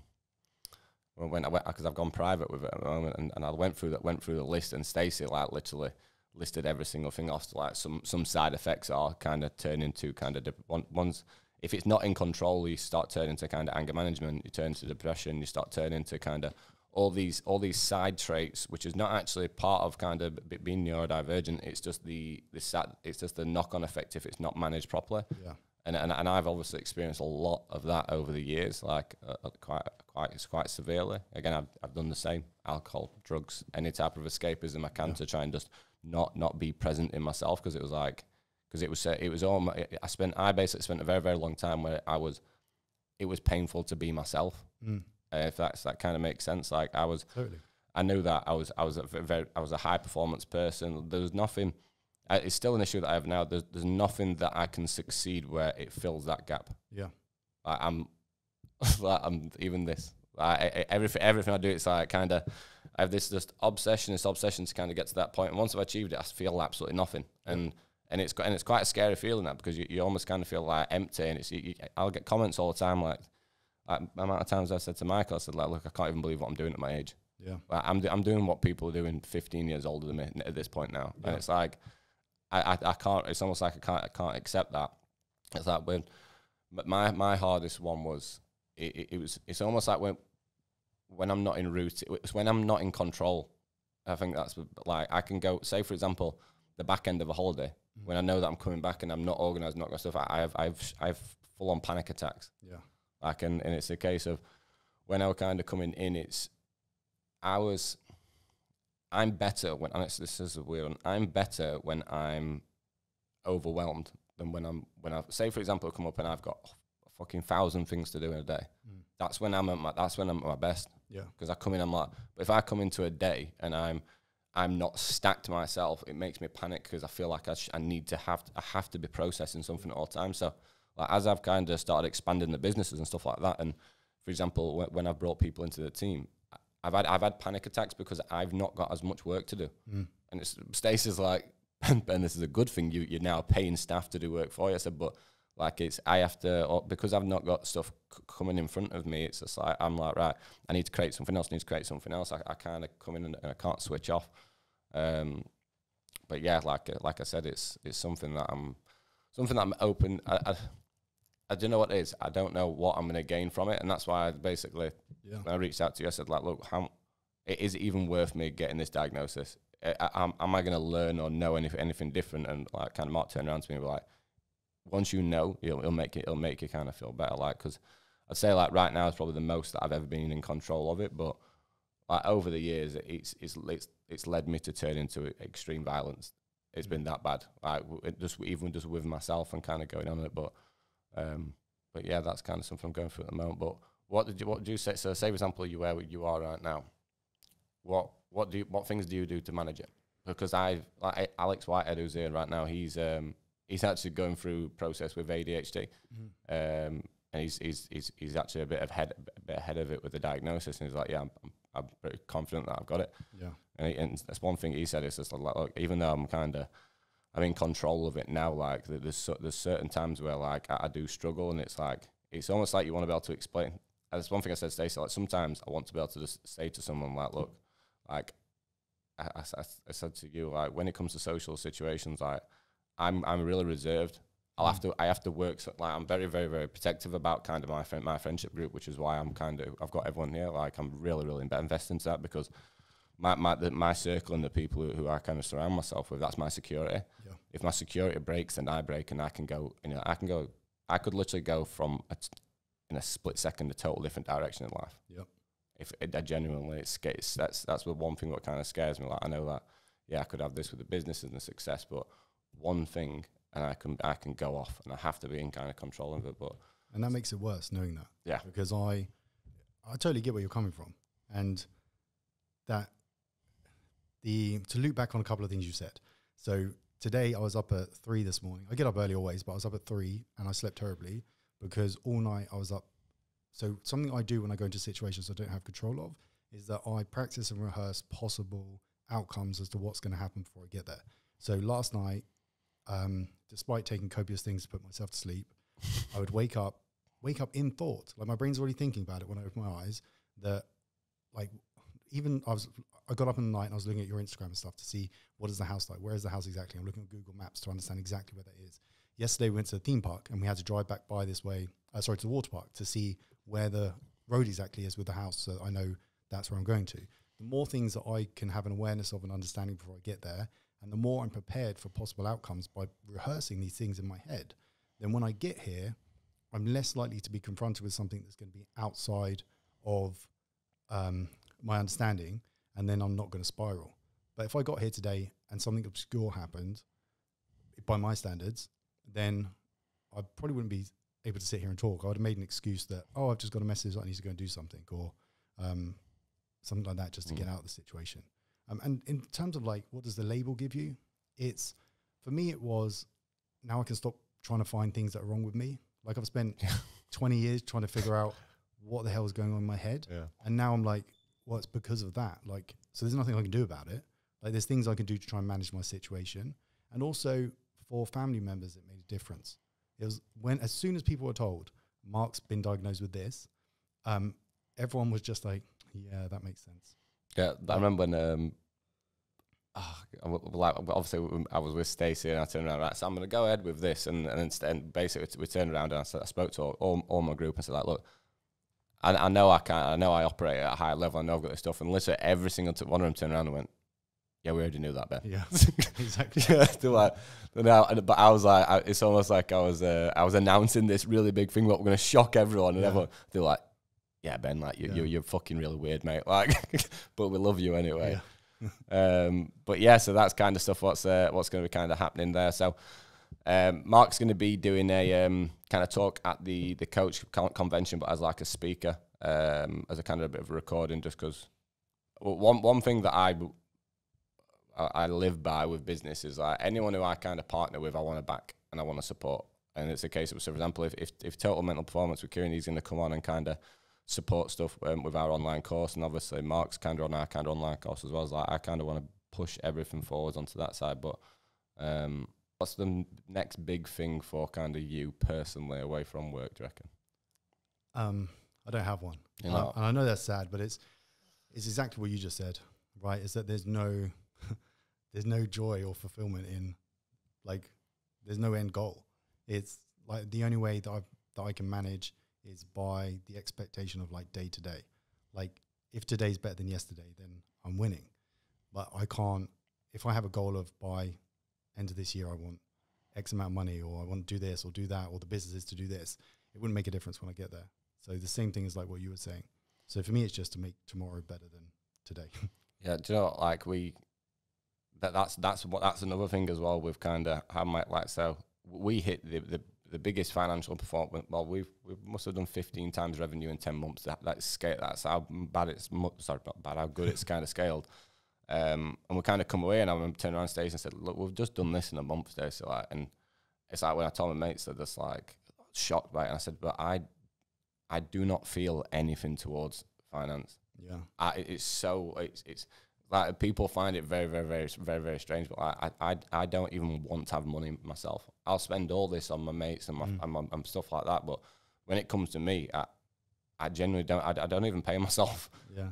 when I went, because I've gone private with it at the moment, and I went through the list, and Stacey like literally listed every single thing off. So like some side effects are kind of turn into kind of different ones. If it's not in control, you start turning to kind of anger management, you turn to depression, you start turning to kind of all these side traits, which is not actually part of kind of being neurodivergent. It's just it's just the knock-on effect if it's not managed properly. Yeah. And I've obviously experienced a lot of that over the years, like quite severely. Again, I've done the same: alcohol, drugs, any type of escapism I can to try and just not be present in myself, because I basically spent a very, very long time where it was painful to be myself. If that kind of makes sense. Like Totally. I knew that I was a high performance person. There was nothing. It's still an issue that I have now. There's nothing that I can succeed where it fills that gap. Yeah. Like I'm even this. Like everything I do, it's like kind of I have this obsession to kind of get to that point. And once I've achieved it, I feel absolutely nothing. And it's quite a scary feeling, that, because you almost kind of feel like empty. And I'll get comments all the time like the amount of times I've said to Michael, I said like, look, I can't even believe what I'm doing at my age. Yeah. Like, I'm doing what people are doing 15 years older than me at this point now. Yeah. And it's like I can't. It's almost like I can't accept that. It's like but my hardest one was it's almost like when I'm not in routine, it's when I'm not in control. I think that's like I can go, say for example, the back end of a holiday, when I know that I'm coming back and I'm not organised, not got stuff. I have full on panic attacks. Yeah. Like and it's a case of when I was kind of coming in, I'm better when, and this is a weird one, I'm better when I'm overwhelmed than when I say for example I come up and I've got fucking 1,000 things to do in a day. That's when I'm at my best. Yeah. Because I come in, I'm like, but if I come into a day and I'm not stacked myself, it makes me panic, because I feel like I have to be processing something at all times. So like as I've kind of started expanding the businesses and stuff like that, and for example when I've brought people into the team, I've had panic attacks because I've not got as much work to do. And Stacey's like, Ben, this is a good thing. You're now paying staff to do work for you. I said, but like I have to, because I've not got stuff coming in front of me. It's just like I'm like, right, I need to create something else. I kind of come in and I can't switch off. But yeah, like I said, it's something that I'm open. I don't know what it is. I don't know what I'm going to gain from it, and that's why I basically when I reached out to you, I said like, look, is it even worth me getting this diagnosis? Am I going to learn or know anything different? And like kind of Mark turned around to me and was like, once you know, it'll make you kind of feel better. Like, because I'd say like right now is probably the most that I've ever been in control of it, but like over the years, it's led me to turn into extreme violence. It's been that bad. Like even just with myself and kind of going on it, but yeah, that's kind of something I'm going through at the moment. But what do you say? So say for example, you where you are right now. What things do you do to manage it? Because Alex Whitehead, who's here right now, he's actually going through process with ADHD, and he's actually a bit ahead of it with the diagnosis. And he's like, yeah, I'm pretty confident that I've got it. Yeah, and that's one thing he said. It's just like, look, even though I'm in control of it now, like there's certain times where like I do struggle, and it's almost like you want to be able to explain. And that's one thing I said to Stacey, like sometimes I want to be able to just say to someone like, look, like I said to you, like when it comes to social situations, like I'm really reserved. I have to work. So, like I'm very, very, very protective about kind of my friendship group, which is why I've got everyone here. Like I'm really, really invested into that, because my circle and the people who I kind of surround myself with, that's my security. Yeah. If my security breaks, then I break, and I could literally go from in a split second a total different direction in life. Yep. If it genuinely, that's the one thing that kind of scares me. Like I know that, yeah, I could have this with the business and the success, but one thing, and I can go off, and I have to be in kind of control of it. And that makes it worse knowing that. Yeah. Because I totally get where you're coming from, and that to loop back on a couple of things you said. So today I was up at 3 this morning. I get up early always, but I was up at 3 and I slept terribly because all night I was up. So something I do when I go into situations I don't have control of is that I practice and rehearse possible outcomes as to what's going to happen before I get there. So last night, despite taking copious things to put myself to sleep, I would wake up in thought. Like my brain's already thinking about it when I open my eyes, that like, even I got up in the night and I was looking at your Instagram and stuff to see what is the house like, where is the house exactly. I'm looking at Google Maps to understand exactly where that is. Yesterday we went to the theme park and we had to drive back by this way, to the water park to see where the road exactly is with the house, so that I know that's where I'm going to. The more things that I can have an awareness of and understanding before I get there, and the more I'm prepared for possible outcomes by rehearsing these things in my head, then when I get here, I'm less likely to be confronted with something that's going to be outside of my understanding, and then I'm not going to spiral. But if I got here today and something obscure happened, by my standards, then I probably wouldn't be able to sit here and talk. I would have made an excuse that, oh, I've just got a message, I need to go and do something, or something like that, just to get out of the situation. And in terms of like, what does the label give you? It's, for me, it was, now I can stop trying to find things that are wrong with me. Like, I've spent 20 years trying to figure out what the hell is going on in my head. Yeah. And now I'm like, well, it's because of that. Like, so there's nothing I can do about it. Like, there's things I can do to try and manage my situation. And also for family members, it made a difference. It was when, as soon as people were told, Mark's been diagnosed with this, everyone was just like, yeah, that makes sense. Yeah, I remember when, obviously I was with Stacey and I turned around, right, so I'm going to go ahead with this. And basically we turned around and I spoke to all my group and said, like, look, I know I operate at a high level, I know I've got this stuff. And literally every single one of them turned around and went, yeah, we already knew that, Ben. Yeah, exactly. But I was like, it's almost like I was announcing this really big thing that we're going to shock everyone, and everyone, they're like, yeah, Ben, like you're fucking really weird, mate. Like, but we love you anyway. Yeah. But yeah, so that's kind of stuff. What's going to be kind of happening there. So, Mark's going to be doing a kind of talk at the coach convention, but as like a speaker, as a kind of a bit of a recording, just because one thing that I live by with business is like anyone who I kind of partner with, I want to back and I want to support. And it's a case of, so for example, if Total Mental Performance with Kieran, he's going to come on and kind of support stuff with our online course, and obviously Mark's kind of on our kind of online course as well. As like I kind of want to push everything forwards onto that side. But what's the next big thing for kind of you personally away from work, do you reckon? I don't have one. You know? And I know that's sad, but it's exactly what you just said, right? Is that there's no joy or fulfillment in, like, there's no end goal. It's like the only way that I can manage is by the expectation of like day to day. Like, if today's better than yesterday, then I'm winning. But I can't, if I have a goal of by end of this year, I want X amount of money, or I want to do this or do that, or the business is to do this, it wouldn't make a difference when I get there. So the same thing is like what you were saying. So for me, it's just to make tomorrow better than today. Yeah. Do you know, like that's another thing as well. We've kind of so we hit the biggest financial performance. Well, we must have done 15 times revenue in 10 months. That's how bad it's. Sorry, not bad. How good it's kind of scaled. And we kind of come away, and I remember turning around stage and said, "Look, we've just done this in a month today." So like, and it's like when I told my mates, they're just like shocked by it. And I said, "But I do not feel anything towards finance." Yeah, it's like people find it very, very, very, very, very strange. But I don't even want to have money myself. I'll spend all this on my mates and and stuff like that. But when it comes to me, I genuinely don't. I don't even pay myself. Yeah,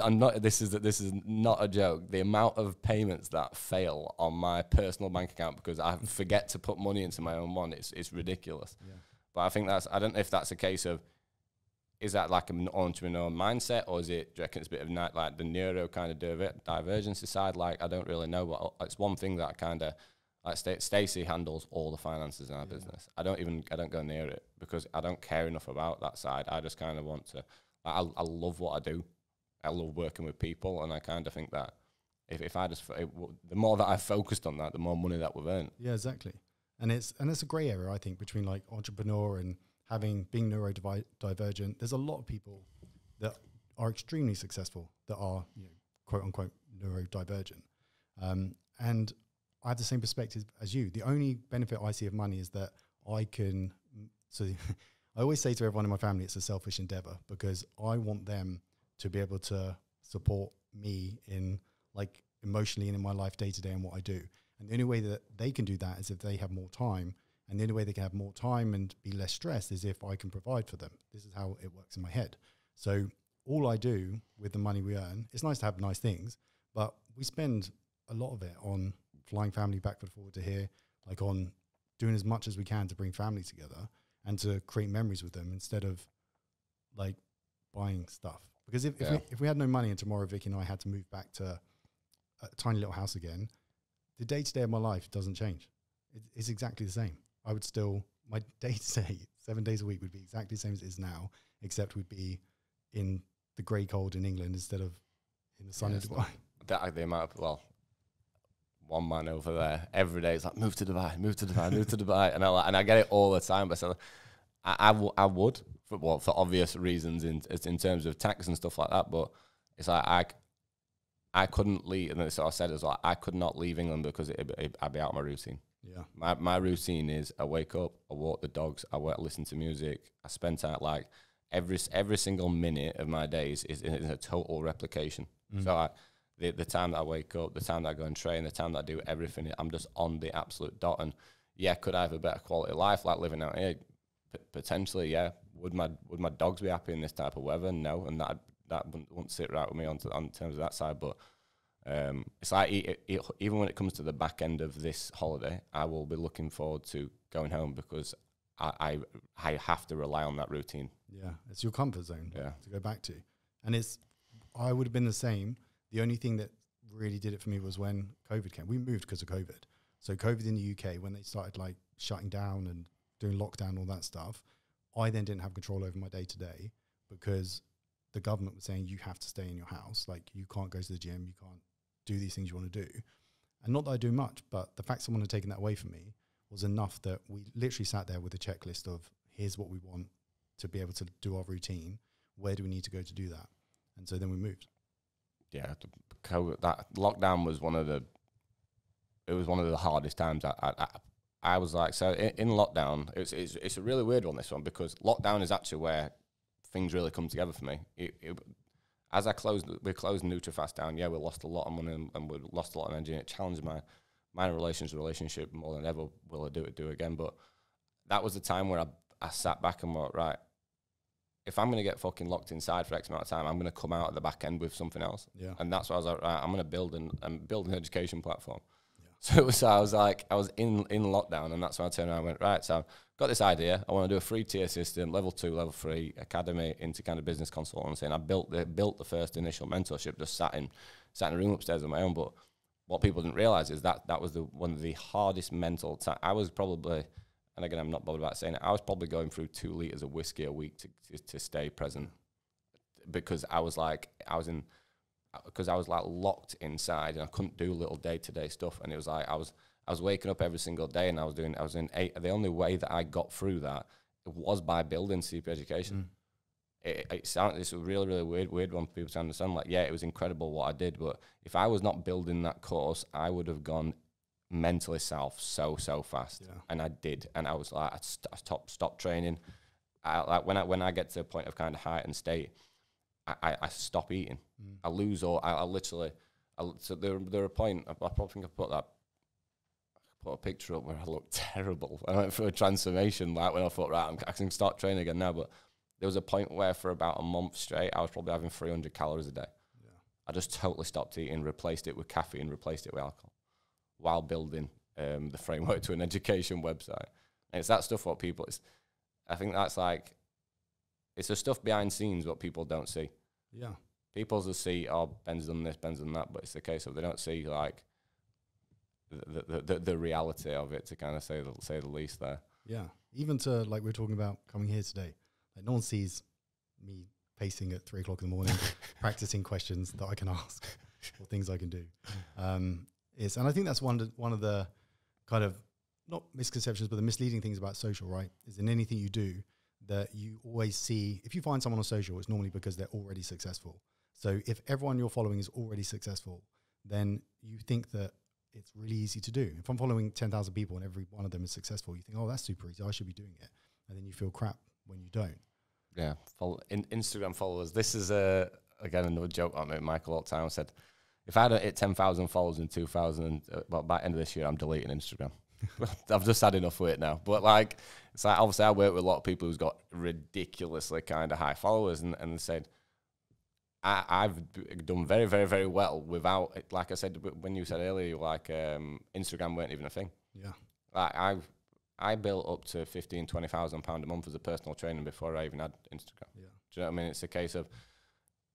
I'm not. This is not a joke. The amount of payments that fail on my personal bank account because I forget to put money into my own one, it's ridiculous. Yeah. But I think I don't know if that's a case of, is that like an entrepreneur mindset, or is it, do you reckon it's a bit of like the neuro kind of divergency side? Like, I don't really know, but it's one thing that I kind of, like Stacey handles all the finances in our business. I don't go near it because I don't care enough about that side. I just kind of want to, I love what I do. I love working with people, and I kind of think that if I just, the more that I've focused on that, the more money that we've earned. Yeah, exactly. And it's a grey area, I think, between like entrepreneur and being neurodivergent. There's a lot of people that are extremely successful that are, quote unquote, neurodivergent. And I have the same perspective as you. The only benefit I see of money is that I can, so I always say to everyone in my family, it's a selfish endeavor because I want them to be able to support me in like emotionally and in my life day to day and what I do. And the only way that they can do that is if they have more time. And the only way they can have more time and be less stressed is if I can provide for them. This is how it works in my head. So all I do with the money we earn, it's nice to have nice things, but we spend a lot of it on flying family backward forward to here, like on doing as much as we can to bring family together and to create memories with them instead of like buying stuff. Because if we had no money and tomorrow Vicky and I had to move back to a tiny little house again, the day-to-day of my life doesn't change. It's exactly the same. I would still, my day-to-day, 7 days a week would be exactly the same as it is now, except we'd be in the grey cold in England instead of in the sun in Dubai. The amount of, well, one man over there every day is like, move to Dubai, move to Dubai, move to Dubai. And I get it all the time. But so I would, for obvious reasons in terms of tax and stuff like that. But it's like I couldn't leave. And that's what I said as well. I could not leave England because I'd be out of my routine. Yeah. My routine is I wake up, I walk the dogs, I listen to music. I spend time, like every single minute of my days is a total replication. So the time that I wake up, the time that I go and train, the time that I do everything, I'm just on the absolute dot. And yeah, could I have a better quality of life like living out here? Potentially, yeah. Would my dogs be happy in this type of weather? No, and that wouldn't sit right with me on terms of that side. But it's like even when it comes to the back end of this holiday, I will be looking forward to going home because I have to rely on that routine. Yeah, it's your comfort zone to go back to. And I would have been the same. The only thing that really did it for me was when COVID came. We moved because of COVID. So COVID in the UK, when they started like shutting down and doing lockdown and all that stuff, I then didn't have control over my day-to-day because the government was saying you have to stay in your house. Like you can't go to the gym, you can't do these things you want to do. And not that I do much, but the fact someone had taken that away from me was enough that we literally sat there with a checklist of here's what we want to be able to do our routine. Where do we need to go to do that? And so then we moved. Yeah, that lockdown was one of the hardest times. I was like, so in lockdown, it's a really weird one, this one, because lockdown is actually where things really come together for me. As we closed Nutrifast down, yeah, we lost a lot of money and we lost a lot of energy, and it challenged my relationship more than ever will I do again. But that was the time where I sat back and went, right, if I'm going to get fucking locked inside for X amount of time, I'm going to come out at the back end with something else. Yeah. And that's why I was like, right, I'm going to build an education platform. Yeah. So I was in lockdown, and that's when I turned around and went, right, so I've got this idea. I want to do a free tier system, level 2, level 3, academy into kind of business consultancy. And I built the first initial mentorship, just sat in a room upstairs on my own. But what people didn't realize is that was one of the hardest mental time. I was probably, and again, I'm not bothered about saying it, I was probably going through 2 liters of whiskey a week to stay present, because I was locked inside and I couldn't do little day-to-day stuff. And it was like I was waking up every single day, and I was in 8. The only way that I got through that was by building CP education. It's a really, really weird one for people to understand. Like, yeah, it was incredible what I did, but if I was not building that course, I would have gone mentally south so fast. Yeah. And I did, and I was like, I stopped training. When I get to a point of kind of height and state, I stop eating. I lose all. I literally. So there a point. I probably think I put a picture up where I looked terrible. I went through a transformation, like when I thought, right, I can start training again now. But there was a point where for about a month straight, I was probably having 300 calories a day. Yeah. I just totally stopped eating, replaced it with caffeine, replaced it with alcohol, while building the framework to an education website. And it's that stuff what people. I think that's like. It's the stuff behind scenes what people don't see. Yeah. People just see, oh, Ben's done this, Ben's done that, but it's the case of they don't see like the reality of it, to kind of say the least there. Yeah. Even to, like we're talking about coming here today, like no one sees me pacing at 3 o'clock in the morning, practicing questions that I can ask or things I can do. And I think that's one of the kind of, not misconceptions, but the misleading things about social, right? Is in anything you do, that you always see, if you find someone on social, it's normally because they're already successful. So if everyone you're following is already successful, then you think that it's really easy to do. If I'm following 10,000 people and every one of them is successful, you think, oh, that's super easy, I should be doing it. And then you feel crap when you don't. Yeah, Instagram followers. This is, again, another joke on it. Michael all the time said, if I had hit 10,000 followers in 2000, by the end of this year, I'm deleting Instagram. I've just had enough with it now. But like, it's like, obviously I work with a lot of people who's got ridiculously kind of high followers, and they said, I've done very, very, very well without, like I said, when you said earlier, like Instagram weren't even a thing. Yeah. Like I built up to £15,000-20,000 a month as a personal trainer before I even had Instagram. Yeah. Do you know what I mean? It's a case of,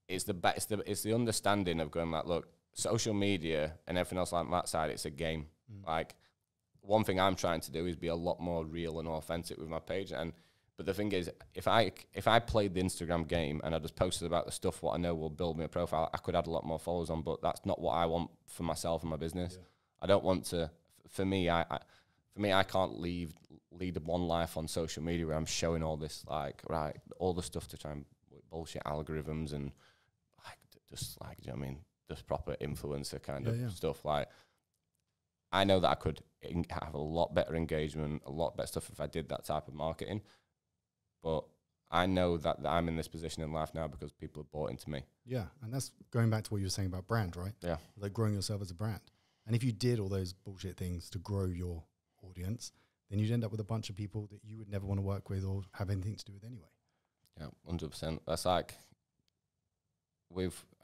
it's the understanding of going like, look, social media and everything else like that side, it's a game. Like, one thing I'm trying to do is be a lot more real and authentic with my page. But the thing is, if I played the Instagram game and I just posted about the stuff what I know will build me a profile, I could add a lot more followers on. But that's not what I want for myself and my business. Yeah. I don't want to. For me, I can't lead one life on social media where I'm showing all this all the stuff to try and bullshit algorithms and just do you know what I mean? Just proper influencer kind of stuff. Like, I know that I could have a lot better engagement, a lot better stuff if I did that type of marketing. But I know that I'm in this position in life now because people have bought into me. Yeah, and that's going back to what you were saying about brand, right? Yeah. Like growing yourself as a brand. And if you did all those bullshit things to grow your audience, then you'd end up with a bunch of people that you would never want to work with or have anything to do with anyway. Yeah, 100%. That's like,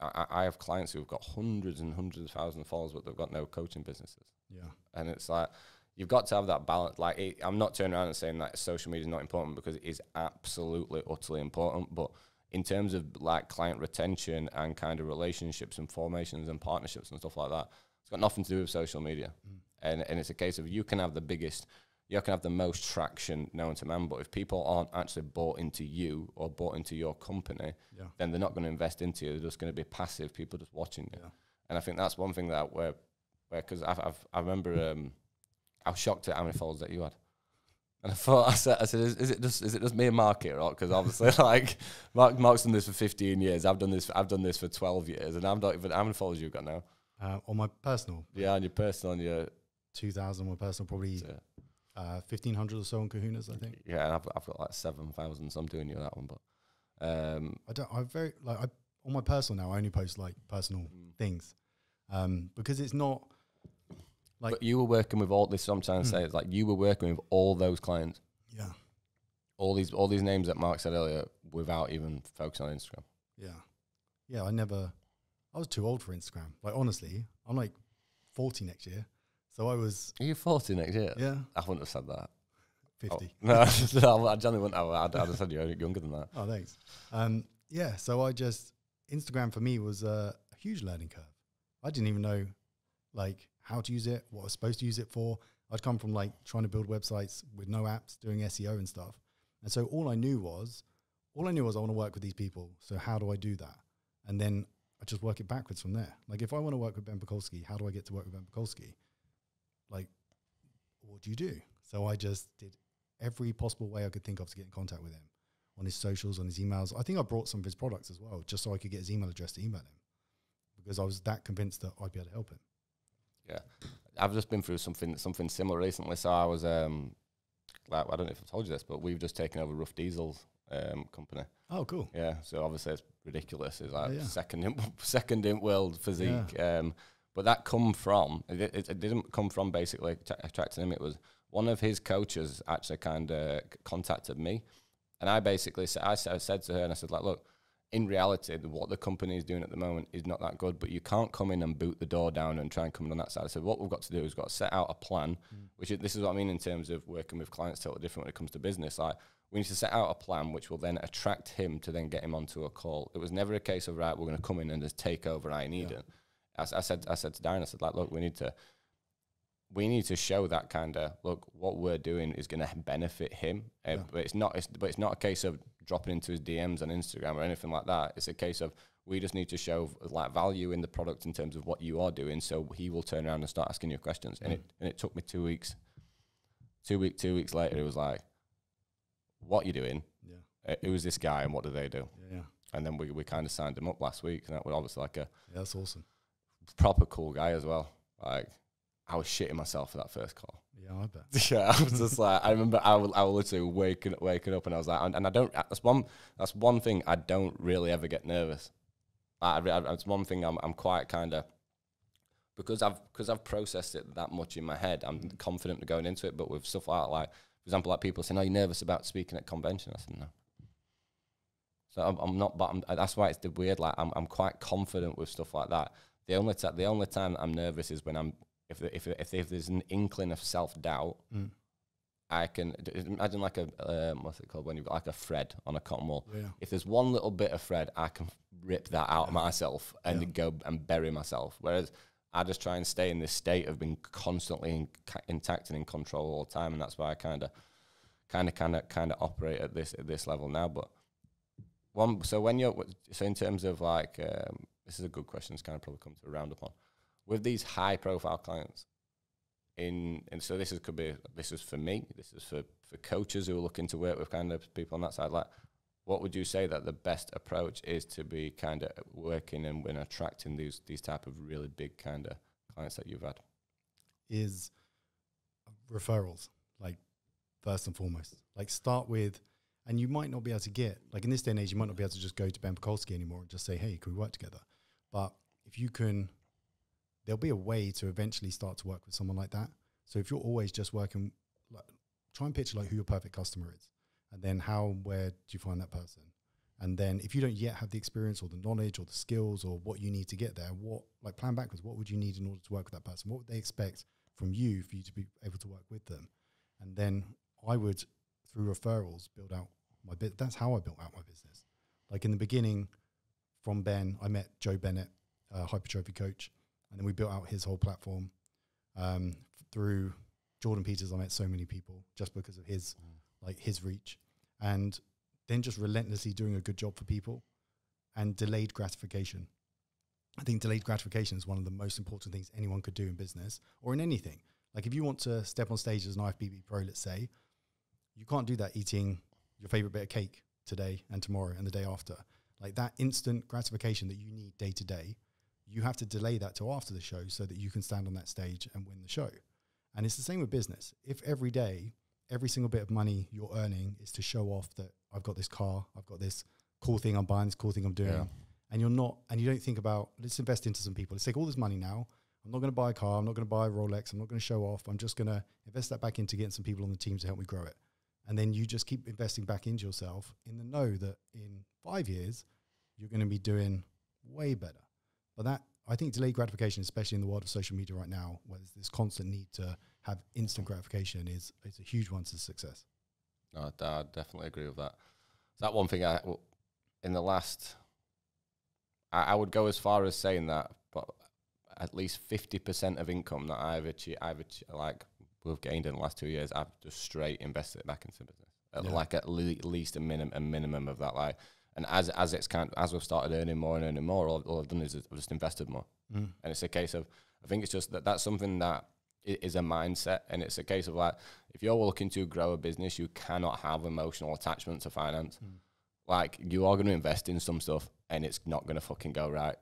I have clients who've got hundreds and hundreds of thousands of followers, but they've got no coaching businesses. Yeah. And it's like, you've got to have that balance. Like, I'm not turning around and saying that social media is not important, because it is absolutely, utterly important. But in terms of like client retention and kind of relationships and formations and partnerships and stuff like that, it's got nothing to do with social media. And it's a case of, you can have the most traction known to man, but if people aren't actually bought into you or bought into your company, then they're not going to invest into you. They're just going to be passive people just watching you. Yeah. And I think that's one thing that because I remember I was shocked at how many followers that you had. And I said, is it just me and Mark here? Because obviously, like, Mark's done this for 15 years. I've done this for 12 years, and I'm not even. How many followers you've got now? On my personal. Yeah, on your personal, on your 2,000 on my personal, probably 1,500 or so on Kahuna's, I think. Yeah, and I've got like 7,000, so I'm doing you that one. But on my personal now, I only post like personal things, because it's not. Like, but you were working with all this. I'm trying to say, it's like you were working with all those clients. Yeah. All these names that Mark said earlier, without even focusing on Instagram. Yeah. Yeah. I was too old for Instagram. Like, honestly, I'm like 40 next year. So I was. Are you 40 next year? Yeah. I wouldn't have said that. 50. Oh, no, I generally wouldn't have. I'd have said you're younger than that. Oh, thanks. Yeah. So Instagram for me was a huge learning curve. I didn't even know like how to use it, what I was supposed to use it for. I'd come from like trying to build websites with no apps, doing SEO and stuff. And so all I knew was I want to work with these people. So how do I do that? And then I just work it backwards from there. Like, if I want to work with Ben Pekulski, how do I get to work with Ben Pekulski? Like, what do you do? So I just did every possible way I could think of to get in contact with him, on his socials, on his emails. I think I brought some of his products as well, just so I could get his email address to email him, because I was that convinced that I'd be able to help him. Yeah, I've just been through something similar recently. So I was I don't know if I've told you this, but we've just taken over Rough Diesel's company. Oh, cool. Yeah, so obviously it's ridiculous. It's like second in world physique. Yeah. But that come from it didn't come from basically attracting him. It was one of his coaches actually kind of contacted me, and I basically said to her, and I said, like, look, in reality, what the company is doing at the moment is not that good, but you can't come in and boot the door down and try and come in on that side. I said, what we've got to do is we've got to set out a plan, this is what I mean in terms of working with clients totally different when it comes to business. Like, we need to set out a plan which will then attract him to then get him onto a call. It was never a case of, right, we're going to come in and just take over I need it. I said to Darren, I said, like, look, we need to show that kind of, look, what we're doing is going to benefit him. But it's not a case of dropping into his DMs on Instagram or anything like that. It's a case of, we just need to show like value in the product in terms of what you are doing, so he will turn around and start asking you questions. And it took me 2 weeks. 2 weeks later, it was like, what are you doing? Yeah. Who is this guy and what do they do? Yeah. And then we kind of signed him up last week, and that was obviously like that's awesome. Proper cool guy as well. Like, I was shitting myself for that first call. Yeah, I bet. Yeah, I was just like, I remember I was literally waking up, and I was like, and I don't. That's one thing I don't really ever get nervous. It's one thing I'm quite kind of, because I've processed it that much in my head. I'm confident going into it, but with stuff like for example, like people saying, "Oh, you're nervous about speaking at convention?" I said, "No." So I'm not, but that's why it's weird. Like I'm quite confident with stuff like that. The only time that I'm nervous is when if there's an inkling of self-doubt, I can imagine like what's it called when you've got like a thread on a cotton wool. Yeah. If there's one little bit of thread, I can rip that out myself and go and bury myself. Whereas I just try and stay in this state of being constantly intact and in control all the time, and that's why I kind of operate at this level now. But so in terms of like this is a good question. It's kind of probably come to a roundup on with these high profile clients. And so this is for me. This is for coaches who are looking to work with kind of people on that side. Like, what would you say that the best approach is to be kind of working and attracting these type of really big kind of clients that you've had? Is referrals, like first and foremost. Like start with, and you might not be able to get, like in this day and age, you might not be able to just go to Ben Pekulski anymore and just say, hey, can we work together? But if you can, there'll be a way to eventually start to work with someone like that. So if you're always just working, like, try and picture like who your perfect customer is. And then where do you find that person? And then if you don't yet have the experience or the knowledge or the skills or what you need to get there, plan backwards, what would you need in order to work with that person? What would they expect from you for you to be able to work with them? And then I would, through referrals, build out my bit. That's how I built out my business. Like in the beginning, from Ben, I met Joe Bennett, hypertrophy coach, and then we built out his whole platform. Through Jordan Peters, I met so many people just because of his reach, and then just relentlessly doing a good job for people, and delayed gratification. I think delayed gratification is one of the most important things anyone could do in business or in anything. Like if you want to step on stage as an IFBB pro, let's say, you can't do that eating your favorite bit of cake today and tomorrow and the day after. Like that instant gratification that you need day to day, you have to delay that till after the show so that you can stand on that stage and win the show. And it's the same with business. If every day, every single bit of money you're earning is to show off that I've got this car, I've got this cool thing I'm buying, this cool thing I'm doing, and you don't think about, let's invest into some people. Let's take all this money now. I'm not going to buy a car. I'm not going to buy a Rolex. I'm not going to show off. I'm just going to invest that back into getting some people on the team to help me grow it. And then you just keep investing back into yourself in the know that in 5 years, you're going to be doing way better. But that, I think delayed gratification, especially in the world of social media right now, where there's this constant need to have instant gratification is a huge one to success. No, I definitely agree with that. That one thing in the last, I would go as far as saying that, but at least 50% of income that I've achieved, like we've gained in the last 2 years, I've just straight invested it back into business. Like at least a minimum of that. Like, and as we've started earning more and earning more, all I've done is I've just invested more. And it's a case of, I think it's just that's something that is a mindset, and it's a case of like, if you're looking to grow a business, you cannot have emotional attachment to finance. Like you are going to invest in some stuff and it's not going to fucking go right.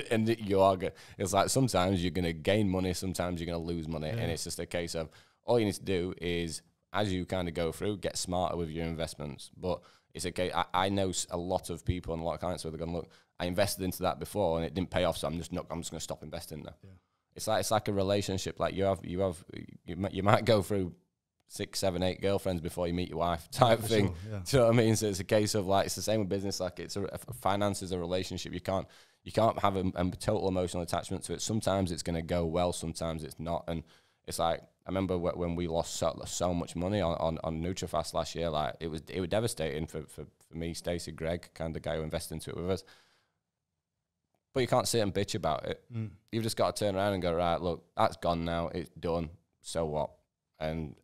And it's like sometimes you're going to gain money, sometimes you're going to lose money. And it's just a case of all you need to do is, as you kind of go through, get smarter with your investments. But it's a case, I know a lot of people and a lot of clients where they're going, look, I invested into that before and it didn't pay off, so I'm just going to stop investing now. It's like a relationship. Like you might go through 6, 7, 8 girlfriends before you meet your wife type thing. Sure, Do you know what I mean? So it's a case of like, it's the same with business. Like finance is a relationship. You can't have a total emotional attachment to it. Sometimes it's going to go well, sometimes it's not. And it's like, I remember when we lost so much money on NutriFast last year, like it was devastating for me, Stacey, Greg, kind of guy who invested into it with us. But you can't sit and bitch about it. You've just got to turn around and go, right, look, that's gone now. It's done. So what? And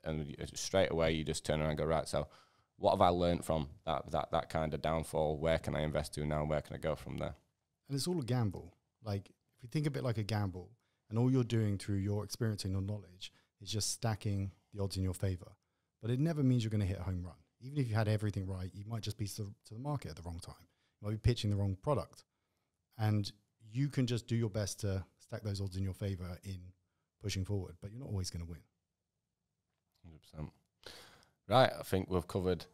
straight away you just turn around and go, right, so what have I learned from that kind of downfall? Where can I invest to now? Where can I go from there? And it's all a gamble. Like if you think of it like a gamble, and all you're doing through your experience and your knowledge is just stacking the odds in your favor. But it never means you're going to hit a home run. Even if you had everything right, you might just be to the market at the wrong time. You might be pitching the wrong product. And you can just do your best to stack those odds in your favor in pushing forward, but you're not always going to win. 100%. Right, I think we've covered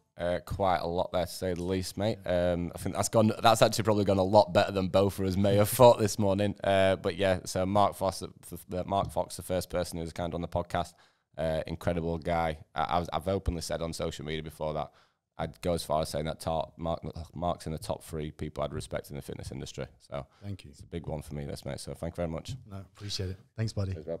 quite a lot there, to say the least, mate. I think that's actually probably gone a lot better than both of us may have thought this morning. But yeah, so Mark Fox, the first person who's kind of on the podcast, incredible guy. I've openly said on social media before that I'd go as far as saying that Mark's in the top 3 people I'd respect in the fitness industry. So thank you. It's a big one for me, this, mate. So thank you very much. No, appreciate it. Thanks, buddy. Cheers, Rob.